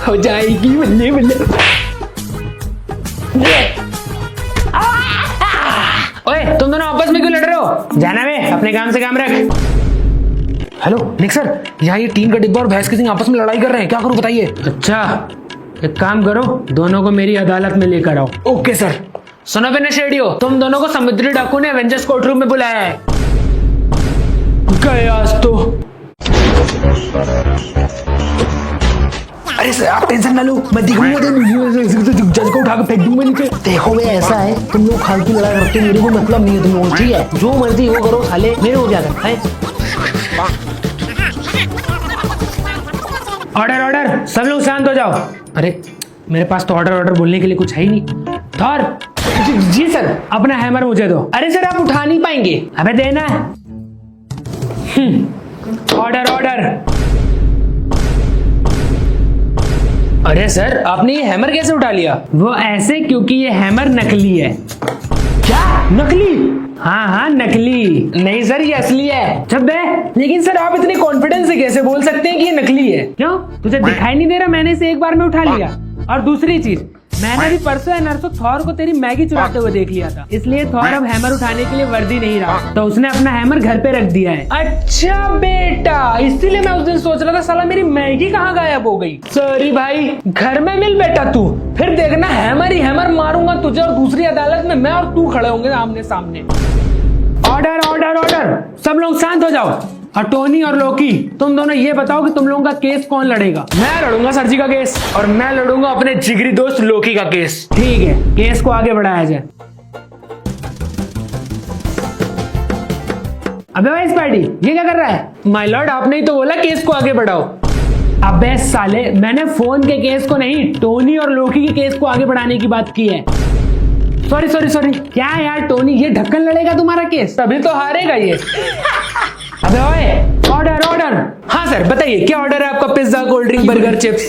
हो जाएगी बल्ले बल्ले। ओए तुम दोनों आपस में क्यों लड़ रहे हो? जाना बे, अपने काम से काम रख। हेलो निक सर, यहाँ ये टीन का डिब्बा और भैंस के सिंह आपस में लड़ाई कर रहे हैं, क्या करूं बताइए? अच्छा एक काम करो, दोनों को मेरी अदालत में लेकर आओ। Okay sir. सुनो बे नशेड़ियो, तुम दोनों को समुद्री डाकू ने एवेंजर्स कोर्ट रूम में बुलाया है। गए आज तो। अरे सर आप टेंशन ना लो, मैं दिखूंगा जज को उठा के फेंक दूंगा नीचे। देखो भाई ऐसा है, तुम लोग फालतू लड़ाई करते हो, मेरे को मतलब नहीं है तुम लोग, ठीक है? जो मर्जी वो करो साले, मेरे को क्या करना है? ऑर्डर ऑर्डर, सब लोग शांत हो जाओ। अरे मेरे पास तो ऑर्डर ऑर्डर बोलने के लिए कुछ है ही नहीं। थॉर। जी सर। अपना हैमर मुझे दो। अरे सर आप उठा नहीं पाएंगे। अबे देना। Order order. अरे सर आपने ये हैमर कैसे उठा लिया? वो ऐसे क्योंकि ये हैमर नकली है। क्या नकली? हाँ हाँ नकली नहीं सर, ये असली है। जब लेकिन सर आप इतने कॉन्फिडेंस से कैसे बोल सकते हैं कि ये नकली है? क्यों, तुझे दिखाई नहीं दे रहा? मैंने इसे एक बार में उठा लिया। और दूसरी चीज, मैंने भी परसों या नरसों थॉर को तेरी मैगी चुराते हुए देख लिया था, इसलिए थॉर अब हैमर उठाने के लिए वर्दी नहीं रहा, तो उसने अपना हैमर घर पे रख दिया है। अच्छा बेटा, इसीलिए मैं उस दिन सोच रहा था साला मेरी मैगी कहाँ गायब हो गई। सॉरी भाई, घर में मिल बेटा तू, फिर देखना हैमर ही हैमर मारूंगा तुझे, और दूसरी अदालत में मैं और तू खड़े होंगे आमने सामने। ऑर्डर ऑर्डर ऑर्डर, सब लोग शांत हो जाओ। और टोनी और लोकी, तुम दोनों ये बताओ कि तुम लोगों का केस कौन लड़ेगा? मैं लड़ूंगा सर जी का केस, और मैं लड़ूंगा अपने जिगरी दोस्त लोकी का केस। ठीक है, केस को आगे बढ़ाया जाए। अबे भाई स्पाइडी, ये क्या कर रहा है? माय लॉर्ड आपने ही तो बोला केस को आगे बढ़ाओ। अबे साले, मैंने फोन के केस को नहीं, टोनी और लोकी के केस को आगे बढ़ाने की बात की है। Sorry sorry sorry. क्या यार टोनी, ये ढक्कन लड़ेगा तुम्हारा केस? तभी तो हारेगा ये। अबे ओए, ऑर्डर ऑर्डर। हाँ सर बताइए, क्या ऑर्डर है आपका? Pizza, cold drink, burger, chips.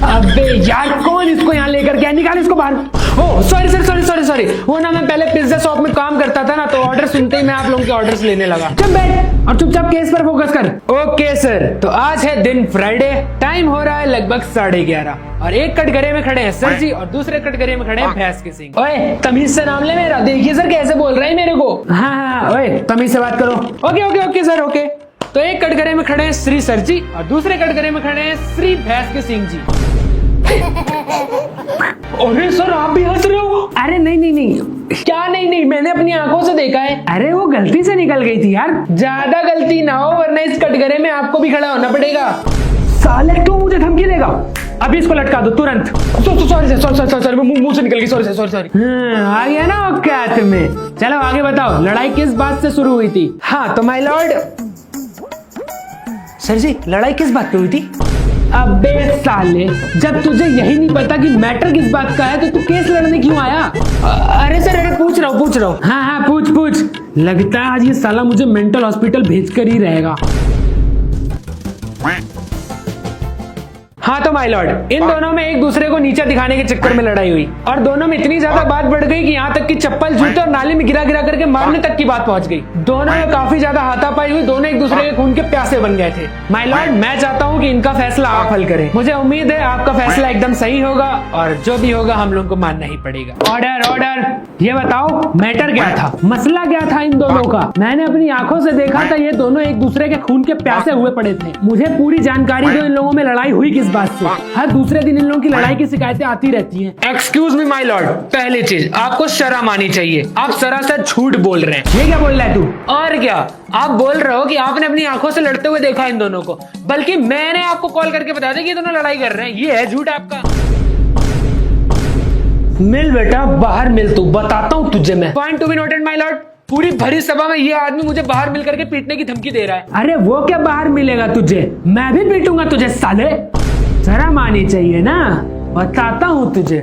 अबे यार कौन इसको यहाँ लेकर गया? निकाल इसको बाहर। Oh sorry sir, sorry sorry sorry. वो ना मैं पहले पिज्जा शॉप में काम करता था ना, तो ऑर्डर सुनते ही मैं आप लोगों के ऑर्डर्स लेने लगा। चुप बैठ और चुपचाप केस पर फोकस कर। ओके सर, तो आज है दिन फ्राइडे, टाइम हो रहा है लगभग 11:30, और एक कटघरे में खड़े हैं सर जी, और दूसरे कटघरे में खड़े हैं भैंस के सिंह। ओए तमीज से नाम ले मेरा। देखिए सर कैसे बोल रहे हैं मेरे को। हाँ हाँ ओए तमीज से बात करो। Okay okay okay sir okay. तो एक कटघरे में खड़े हैं श्री सर जी, और दूसरे कटघरे में खड़े हैं श्री भैंस के सिंह जी। अरे सर आप भी हंस रहे हो? अरे नहीं नहीं नहीं। क्या नहीं नहीं, मैंने अपनी आंखों से देखा है। अरे वो गलती से निकल गई थी यार। ज्यादा गलती ना हो, वरना इस कटघरे में आपको भी खड़ा होना पड़ेगा। साले क्यों मुझे धमकी देगा? अभी इसको लटका दो तुरंत। सॉरी सॉरी सॉरी सॉरी, मुंह से निकल गई। Sorry sorry sorry. आ गया ना औकात में। चलो आगे बताओ, लड़ाई किस बात से शुरू हुई थी? हाँ तो माय लॉर्ड। सर जी लड़ाई किस बात पे हुई थी? अबे साले, जब तुझे यही नहीं पता कि मैटर किस बात का है, तो तू केस लड़ने क्यों आया? अरे सर, अरे पूछ रहा हूँ। हाँ हाँ पूछ पूछ। लगता है आज ये साला मुझे मेंटल हॉस्पिटल भेज कर ही रहेगा। हाँ तो माय लॉर्ड, इन दोनों में एक दूसरे को नीचा दिखाने के चक्कर में लड़ाई हुई, और दोनों में इतनी ज्यादा बात बढ़ गई कि यहाँ तक कि चप्पल, जूते और नाली में गिरा गिरा करके मारने तक की बात पहुंच गई। दोनों में काफी ज्यादा हाथापाई हुई, दोनों एक दूसरे के खून के प्यासे बन गए थे। माय लॉर्ड, मैं चाहता हूँ कि इनका फैसला आप हल करें। मुझे उम्मीद है आपका फैसला एकदम सही होगा, और जो भी होगा हम लोग को मानना ही पड़ेगा। Order order. ये बताओ मैटर क्या था, मसला क्या था इन दोनों का? मैंने अपनी आंखों से देखा था, ये दोनों एक दूसरे के खून के प्यासे हुए पड़े थे। मुझे पूरी जानकारी दो, इन लोगों में लड़ाई हुई किस बात से? हर दूसरे दिन इन लोगों की लड़ाई की शिकायतें आती रहती हैं। एक्सक्यूज मी माय लॉर्ड, पहली चीज आपको शर्म आनी चाहिए, आप सरासर झूठ बोल रहे हैं। ये क्या बोल रहा है तू? और क्या, आप बोल रहे हो कि आपने अपनी आंखों से लड़ते हुए देखा इन दोनों को, बल्कि मैंने आपको कॉल करके बताया था कि ये दोनों लड़ाई कर रहे हैं। ये है झूठ आपका। मिल बेटा बाहर मिल, तू बताता हूँ तुझे मैं। Point to be noted my Lord, पूरी भरी सभा में ये आदमी मुझे बाहर मिल करके पीटने की धमकी दे रहा है। अरे वो क्या बाहर मिलेगा तुझे, मैं भी पीटूंगा तुझे साले। शर्म आनी चाहिए ना, बताता हूँ तुझे।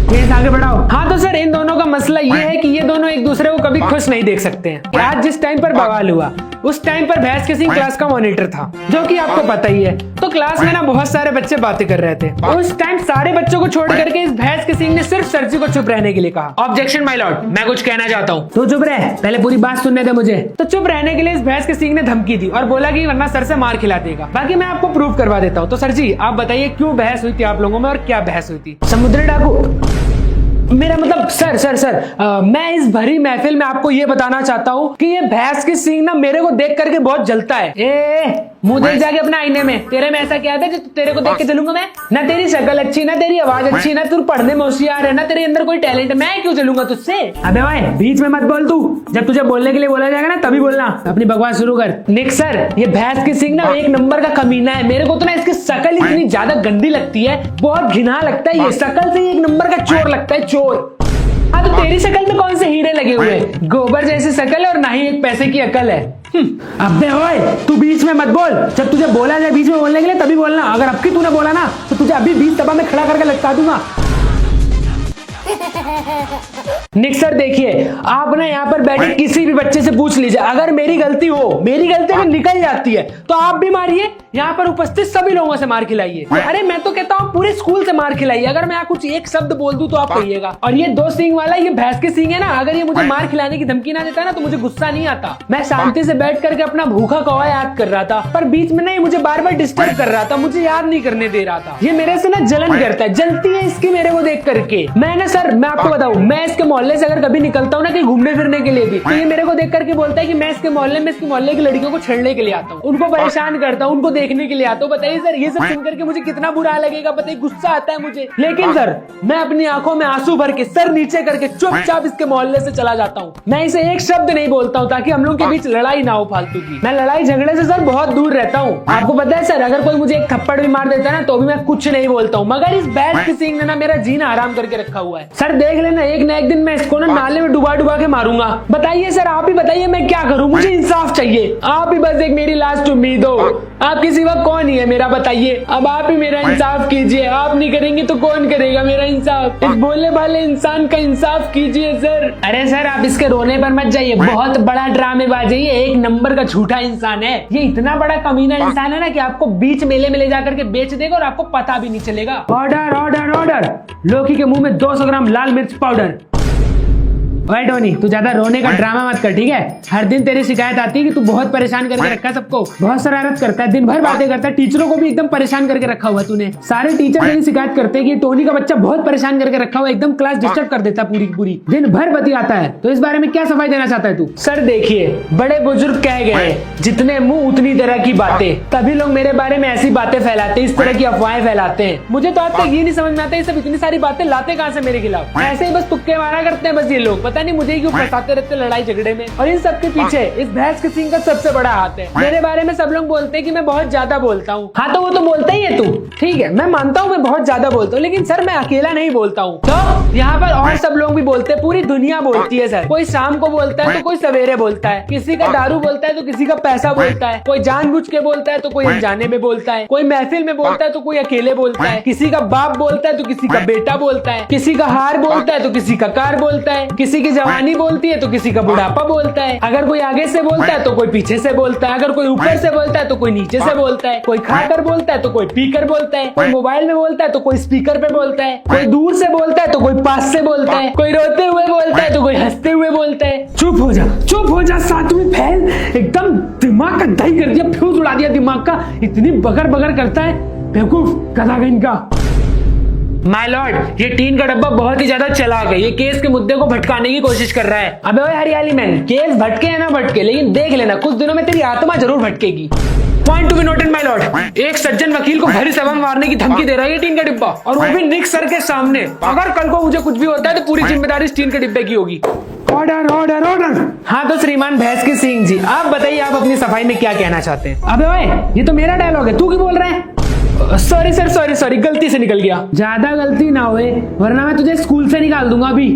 केस आगे बढ़ाओ। हाँ तो सर इन दोनों का मसला ये है कि ये दोनों एक दूसरे को कभी खुश नहीं देख सकते हैं। कि आज जिस टाइम पर बवाल हुआ उस टाइम पर भैंस के सिंह क्लास का मॉनिटर था, जो कि आपको पता ही है। तो क्लास में ना बहुत सारे बच्चे बातें कर रहे थे। उस टाइम सारे बच्चों को छोड़ करके इस भैंस के सिंह ने सिर्फ सर जी को चुप रहने के लिए कहा। ऑब्जेक्शन माय लॉर्ड, मैं कुछ कहना चाहता हूँ। तो चुप रह, पहले पूरी बात सुनने दे मुझे। तो चुप रहने के लिए इस भैंस के सिंह ने धमकी दी और बोला कि वरना सर से मार खिला देगा। बाकी मैं आपको प्रूव करवा देता हूँ। तो सर जी आप बताइए क्यों बहस हुई थी आप लोगों में और क्या बहस हुई थी? समुद्री डाकू, मेरा मतलब सर मैं इस भरी महफिल में आपको ये बताना चाहता हूँ कि ये भैंस की सींग ना मेरे को देख करके बहुत जलता है। मुंह देख जाके अपने आईने में, तेरे में ऐसा क्या था जो तेरे को देख के जलूंगा मैं? ना तेरी शक्ल अच्छी, ना तेरी आवाज अच्छी, ना तू पढ़ने में होशियार है, ना तेरे अंदर कोई टैलेंट, मैं क्यों जलूंगा तुझसे? अबे भाई बीच में मत बोल तू, जब तुझे बोलने के लिए बोला जाएगा ना तभी बोलना। अपनी बकवास शुरू कर। निक सर ये भैंस की सींग ना एक नंबर का कमीना है। मेरे को तो ना इसकी शक्ल इतनी ज्यादा गंदी लगती है, बहुत घिना लगता है। ये शक्ल से एक नंबर का चोर लगता है, चोर। हाँ तो तेरी शक्ल में कौन से हीरे लगे हुए हैं? गोबर जैसी शक्ल है और ना ही एक पैसे की अकल है। अबे ओए तू बीच में मत बोल, जब तुझे बोला जाए बीच में बोलने के लिए तभी बोलना। अगर अब की तूने बोला ना तो तुझे अभी 20 दबा में खड़ा करके लटका दूंगा। निक सर देखिए, आप ना यहाँ पर बैठे किसी भी बच्चे से पूछ लीजिए, अगर मेरी गलती हो, मेरी गलती अगर निकल जाती है तो आप भी मारिए, यहाँ पर उपस्थित सभी लोगों से मार खिलाइए। अरे मैं तो कहता हूँ पूरे स्कूल से मार खिलाइए। अगर मैं कुछ एक शब्द बोल दूं तो आप कहिएगा। और ये 2 सींग वाला ये भैंस के सींग है ना, अगर ये मुझे मार खिलाने की धमकी ना देता ना तो मुझे गुस्सा नहीं आता। मैं शांति से बैठ करके अपना भूखा कौवा याद कर रहा था, पर बीच में नहीं मुझे बार बार डिस्टर्ब कर रहा था, मुझे याद नहीं करने दे रहा था। ये मेरे से ना जलन करता है, जलती है इसकी मेरे को देख करके। मैंने सर मैं आपको बताऊं, मैं इसके मोहल्ले से अगर कभी निकलता हूँ ना कहीं घूमने फिरने के लिए भी, तो ये मेरे को देख करके बोलता है कि मैं इसके मोहल्ले में इसके मोहल्ले की लड़कियों को छेड़ने के लिए आता हूँ, उनको परेशान करता हूँ, उनको देखने के लिए आता हूँ। बताइए सर ये सब सुन करके मुझे कितना बुरा लगेगा, बताइए गुस्सा आता है मुझे। लेकिन सर मैं अपनी आंखों में आंसू भर के सर नीचे करके चुपचाप इसके मोहल्ले से चला जाता हूँ। मैं इसे एक शब्द नहीं बोलता हूँ ताकि हम लोग के बीच लड़ाई ना हो फालतू की। मैं लड़ाई झगड़े से सर बहुत दूर रहता हूँ। आपको पता है सर अगर कोई मुझे एक थप्पड़ भी मार देता है ना तो भी मैं कुछ नहीं बोलता हूँ, मगर इस भैंस की सींग ने ना मेरा जीना आराम करके रखा हुआ है। सर देख लेना एक न एक दिन मैं इसको ना नाले में डुबा डुबा के मारूंगा। बताइए सर आप ही बताइए मैं क्या करूं? मुझे इंसाफ चाहिए, आप ही बस एक मेरी लास्ट उम्मीद हो। आपके सिवा कौन ही है मेरा? बताइए अब आप ही मेरा इंसाफ कीजिए। आप नहीं करेंगे तो कौन करेगा मेरा इंसाफ? इस भोले भाले इंसान का इंसाफ कीजिए सर। अरे सर आप इसके रोने पर मत जाइए, बहुत बड़ा ड्रामेबाज है ये, एक नंबर का झूठा इंसान है। ये इतना बड़ा कमीना इंसान है ना कि आपको बीच मेले में ले जाकर के बेच देगा और आपको पता भी नहीं चलेगा। ऑर्डर ऑर्डर ऑर्डर, लोकी के मुंह में 200 ग्राम लाल मिर्च पाउडर। भाई टोनी तू ज्यादा रोने का ड्रामा मत कर, ठीक है? हर दिन तेरी शिकायत आती है कि तू बहुत परेशान करके रखा है सबको, बहुत शरारत करता है, दिन भर बातें करता है, टीचरों को भी एकदम परेशान करके रखा हुआ तूने। सारे टीचर तेरी शिकायत करते हैं कि टोनी का बच्चा बहुत परेशान करके रखा हुआ, एकदम क्लास डिस्टर्ब कर देता है पूरी पूरी, दिन भर बतियाता है। तो इस बारे में क्या सफाई देना चाहता है तू? सर देखिए बड़े बुजुर्ग कह गए जितने मुंह उतनी तरह की बातें, तभी लोग मेरे बारे में ऐसी बातें फैलाते हैं, इस तरह की अफवाहें फैलाते हैं। मुझे तो आज तक ये नहीं समझ में आता ये सब इतनी सारी बातें लाते कहाँ से मेरे खिलाफ। ऐसे ही बस तुक्के मारा करते हैं बस ये लोग, पता नहीं मुझे क्यों फंसाते रहते लड़ाई झगड़े में। और इन सब के पीछे इस भैंस के सिंह का सबसे बड़ा हाथ है। मेरे बारे में सब लोग बोलते हैं कि मैं बहुत ज्यादा बोलता हूँ। हाँ तो वो तो बोलता ही है तू, ठीक है मैं मानता हूँ मैं बहुत ज्यादा बोलता हूँ, लेकिन सर मैं अकेला नहीं बोलता हूँ। तो यहाँ पर और सब लोग भी बोलते हैं, पूरी दुनिया बोलती है सर। कोई शाम को बोलता है तो कोई सवेरे बोलता है, किसी का दारू बोलता है तो किसी का पैसा बोलता है, कोई जानबूझ के बोलता है तो कोई अनजाने में बोलता है, कोई महफिल में बोलता है तो कोई अकेले बोलता है, किसी का बाप बोलता है तो किसी का बेटा बोलता है, किसी का हार बोलता है तो किसी का कार बोलता है, किसी की जवानी बोलती है तो किसी का बुढ़ापा बोलता है। अगर कोई आगे से बोलता है तो कोई पीछे से बोलता है, अगर कोई ऊपर से बोलता है तो कोई नीचे से बोलता है, कोई खाकर बोलता है तो कोई पीकर बोलता है, कोई मोबाइल में बोलता है तो कोई स्पीकर पे बोलता है, कोई दूर से बोलता है तो कोई पास से बोलता है, कोई रोते हुए बोलता है तो कोई हंसते हुए बोलता है। चुप हो जा सातवीं फैल, एकदम दिमाग का दही कर दिया, फ्यूज उड़ा दिया दिमाग का, इतनी बगर बगर करता है बेवकूफ गधा इनका। माय लॉर्ड ये टीन का डब्बा बहुत ही ज्यादा चालाक है, ये केस के मुद्दे को भटकाने की कोशिश कर रहा है। अबे ओए हरियाली मैन, केस भटके है ना भटके, लेकिन देख लेना कुछ दिनों में तेरी आत्मा जरूर भटकेगी। Point to be noted my lord, एक सज्जन वकील को भरी सभा में मारने की धमकी दे रहा है ये टीन का डिब्बा, और वो भी निक सर के सामने। अगर कल को मुझे कुछ भी होता है तो पूरी जिम्मेदारी इस टीन के डिब्बे की होगी। Order order order. हाँ तो श्रीमान भैंस के सिंह जी आप बताइए आप अपनी सफाई में क्या कहना चाहते हैं? अबे ओए ये तो मेरा डायलॉग है, तू क्यों बोल रहा है? सॉरी सर सॉरी गलती से निकल गया। ज्यादा गलती ना होए वरना मैं तुझे स्कूल से निकाल दूंगा अभी।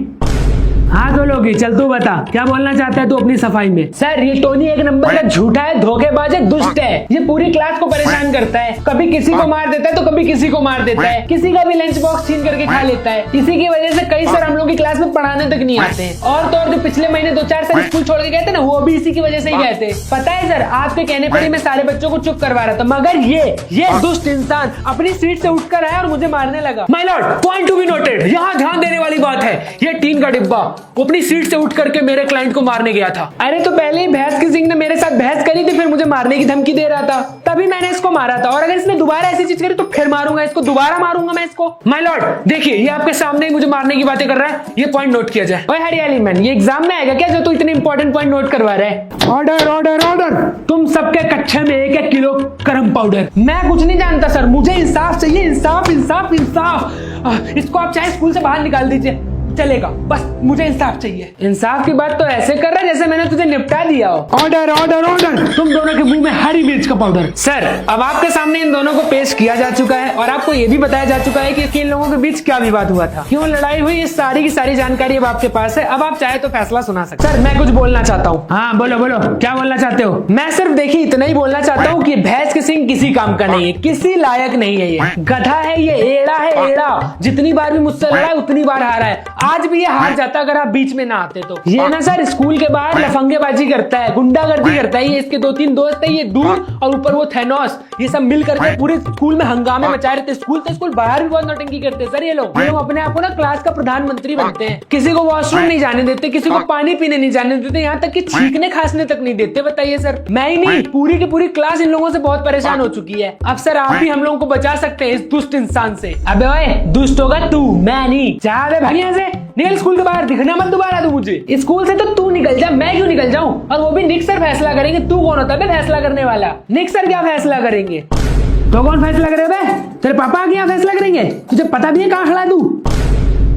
हाँ तो लोगी, चल तू बता क्या बोलना चाहता है तू अपनी सफाई में। सर ये टोनी एक नंबर का झूठा है, धोखेबाज है, दुष्ट है। ये पूरी क्लास को परेशान करता है, कभी किसी को मार देता है तो कभी किसी को मार देता है, किसी का भी लंच बॉक्स छीन करके खा लेता है। इसी की वजह से कई सर हम लोग की क्लास में पढ़ाने तक नहीं आते हैं। और तो और जो पिछले महीने 2-4 सर स्कूल छोड़ के गए थे ना, वो भी इसी की वजह से ही गए थे। पता है सर, आपके कहने पर ही मैं सारे बच्चों को चुप करवा रहा था, मगर ये दुष्ट इंसान अपनी सीट से उठकर आया और मुझे मारने लगा। My Lord, point to be noted, यहाँ ध्यान देने वाली बात है, ये टीन का डिब्बा अपनी सीट से उठ करके मेरे क्लाइंट को मारने गया था। अरे तो पहले ही भैंस की सिंह ने मेरे साथ बहस करी थी, फिर मुझे मारने की धमकी दे रहा था, तभी मैंने इसको मारा था। और अगर इसने दोबारा ऐसी चीज करी तो फिर मारूंगा इसको, दोबारा मारूंगा मैं इसको। माय लॉर्ड देखिए, ये आपके सामने ही मुझे मारने की बातें कर रहा है, ये पॉइंट नोट किया जाए। ओए हरियाली मैन, ये एग्जाम में आएगा क्या जो तू इतने इंपॉर्टेंट पॉइंट नोट करवा रहा है? ऑर्डर ऑर्डर ऑर्डर, तुम सबके कच्चे में 1-1 किलो गरम पाउडर। मैं कुछ नहीं जानता सर, मुझे इंसाफ चाहिए, इंसाफ इंसाफ इंसाफ। इसको आप चाहे स्कूल से बाहर निकाल दीजिए, चलेगा, बस मुझे इंसाफ चाहिए। इंसाफ की बात तो ऐसे कर रहा है जैसे मैंने तुझे निपटा दिया हो। ऑर्डर ऑर्डर ऑर्डर, तुम दोनों के मुंह में हरी मिर्च का पाउडर। सर अब आपके सामने इन दोनों को पेश किया जा चुका है और आपको ये भी बताया जा चुका है कि इन लोगों के बीच क्या विवाद हुआ था, क्यों लड़ाई हुई, ये सारी की सारी जानकारी अब आपके पास है। अब आप चाहे तो फैसला सुना सकते। सर मैं कुछ बोलना चाहता हूँ। हाँ बोलो बोलो, क्या बोलना चाहते हो? मैं सिर्फ देखिए इतना ही बोलना चाहता हूँ कि भैंस की सिंह किसी काम का नहीं है, किसी लायक नहीं है, ये गधा है, ये एड़ा है एड़ा। जितनी बार भी मुझसे लड़ा है उतनी बार हारा है, आज भी ये हार जाता अगर आप बीच में ना आते तो। ये ना सर स्कूल के बाहर लफंगेबाजी करता है, गुंडागर्दी करता है, ये इसके 2-3 दोस्त है, ये दूर और ऊपर वो थैनोस, ये सब मिल करके पूरे स्कूल में हंगामे मचा रहे थे। स्कूल बाहर भी बहुत नौटंकी करते हैं सर ये लोग अपने आप को ना क्लास का प्रधानमंत्री बनते हैं, किसी को वॉशरूम नहीं जाने देते, किसी को पानी पीने नहीं जाने देते, यहाँ तक कि छींकने खांसने तक नहीं देते। बताइए सर, मैं ही नहीं पूरी की पूरी क्लास इन लोगों से बहुत परेशान हो चुकी है। अब सर आप भी हम लोगों को बचा सकते हैं इस दुष्ट इंसान से। अबे ओए, दुष्ट होगा तू, मैं नहीं। जा बे भाग यहाँ से, निकल स्कूल के बाहर, दिखना मत दोबारा तू मुझे। स्कूल से तो तू निकल जा, मैं क्यों निकल जाऊं? और वो भी निक सर फैसला करेंगे। तू कौन होता है फैसला करने वाला? निक सर क्या फैसला करेंगे? तो कौन फैसला करेगा? तेरे पापा क्या फैसला करेंगे? तुझे पता भी है कहाँ खड़ा तू?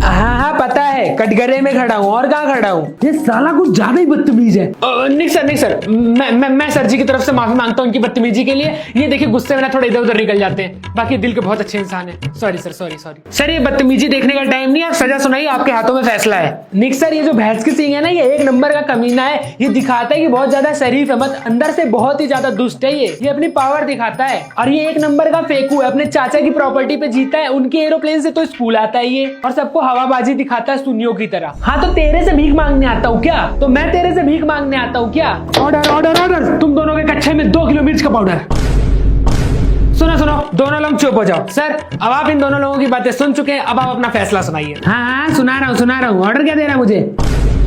हाँ पता है, कटघरे में खड़ा हूँ, और कहाँ खड़ा हूँ? ये साला कुछ ज्यादा ही बदतमीज है। निक सर मैं सर जी की तरफ से माफी मांगता हूँ इनकी बदतमीजी के लिए। ये देखिए गुस्से में ना थोड़ा इधर उधर निकल जाते हैं, बाकी दिल के बहुत अच्छे इंसान है। सॉरी सर, ये बदतमीजी देखने का टाइम नहीं है, आप सजा सुनाइए, आपके हाथों में फैसला है। निक सर, ये जो भैंस की सिंह है ना, ये 1 नंबर का कमीना है। ये दिखाता है कि बहुत ज्यादा शरीफ है, मत अंदर से बहुत ही ज्यादा दुष्ट है। ये अपनी पावर दिखाता है, और ये 1 नंबर का फेंकू है, अपने चाचा की प्रॉपर्टी पे जीता है, उनके एरोप्लेन से तो स्कूल आता है ये, और सबको हवाबाजी दिखाता है सुनियों की तरह। हाँ तो तेरे से भीख मांगने आता हूँ क्या? तो मैं तेरे से भीख मांगने आता हूँ क्या? ऑर्डर ऑर्डर ऑर्डर, तुम दोनों के कच्चे में 2 किलो मिर्च का पाउडर। सुनो दोनों लोग चुप हो जाओ। सर अब आप इन दोनों लोगों की बातें सुन चुके हैं, अब आप अपना फैसला सुनाइए। हाँ सुना रहा हूँ। ऑर्डर क्या दे रहा है मुझे?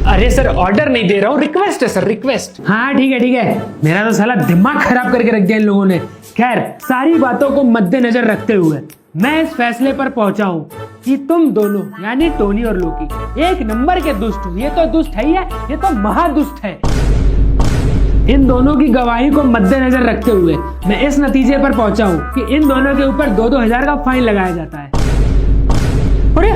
अरे सर ऑर्डर नहीं दे रहा हूँ, रिक्वेस्ट है सर, रिक्वेस्ट। हाँ ठीक है, मेरा तो साला दिमाग खराब करके रख दिया इन लोगों ने। खैर, सारी बातों को मद्देनजर रखते हुए मैं इस फैसले पर पहुंचा हूं कि तुम दोनों यानी टोनी और लोकी 1 नंबर के दुष्ट हो। ये तो दुष्ट है, ये तो महादुष्ट है। इन दोनों की गवाही को मद्देनजर रखते हुए मैं इस नतीजे पर पहुंचा हूं कि इन दोनों के ऊपर 2-2 हजार का फाइन लगाया जाता है। अरे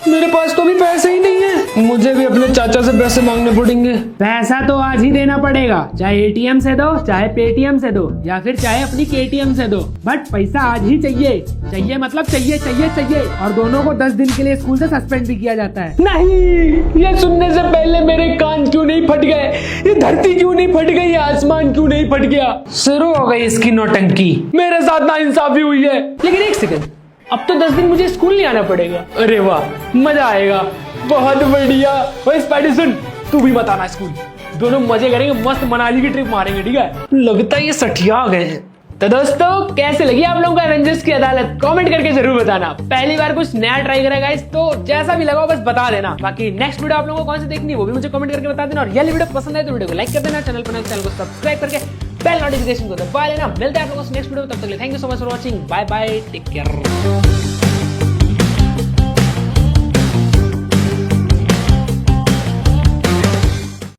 मेरे पास तो भी पैसे ही नहीं है, मुझे भी अपने चाचा से पैसे मांगने पड़ेंगे। पैसा तो आज ही देना पड़ेगा, चाहे एटीएम से दो, चाहे पेटीएम से दो, या फिर चाहे अपनी केटीएम से दो, बट पैसा आज ही चाहिए मतलब चाहिए। और दोनों को 10 दिन के लिए स्कूल से सस्पेंड भी किया जाता है। नहीं, ये सुनने से पहले मेरे कान क्यों नहीं फट गए? ये धरती क्यों नहीं फट गई? आसमान क्यों नहीं फट गया? शुरू हो गई इसकी नौटंकी, मेरे साथ नाइंसाफी हुई है। लेकिन 1 सेकंड, अब तो 10 दिन मुझे स्कूल नहीं आना पड़ेगा। अरे वाह, मजा आएगा, बहुत बढ़िया। ओए स्पाइडी सुन, तू भी मत आना स्कूल, दोनों मजे करेंगे, मस्त मनाली की ट्रिप मारेंगे, ठीक है? लगता है ये सठिया गए हैं। तो दोस्तों कैसे लगी आप लोगों को एवेंजर्स की अदालत? कमेंट करके जरूर बताना। पहली बार कुछ नया ट्राई करेगा गाइस, तो जैसा भी लगा बस बता देना। बाकी नेक्स्ट वीडियो आप लोगों को कौन सी देखनी है वो भी मुझे कमेंट करके बता देना। और ये वीडियो पसंद आए तो वीडियो को लाइक कर देना, चैनल को सब्सक्राइब करके बेल नोटिफिकेशन को दबा लेना। मिलते हैं आप लोगों से नेक्स्ट वीडियो में, तब तक के लिए thank you so much for watching. Bye bye, take care.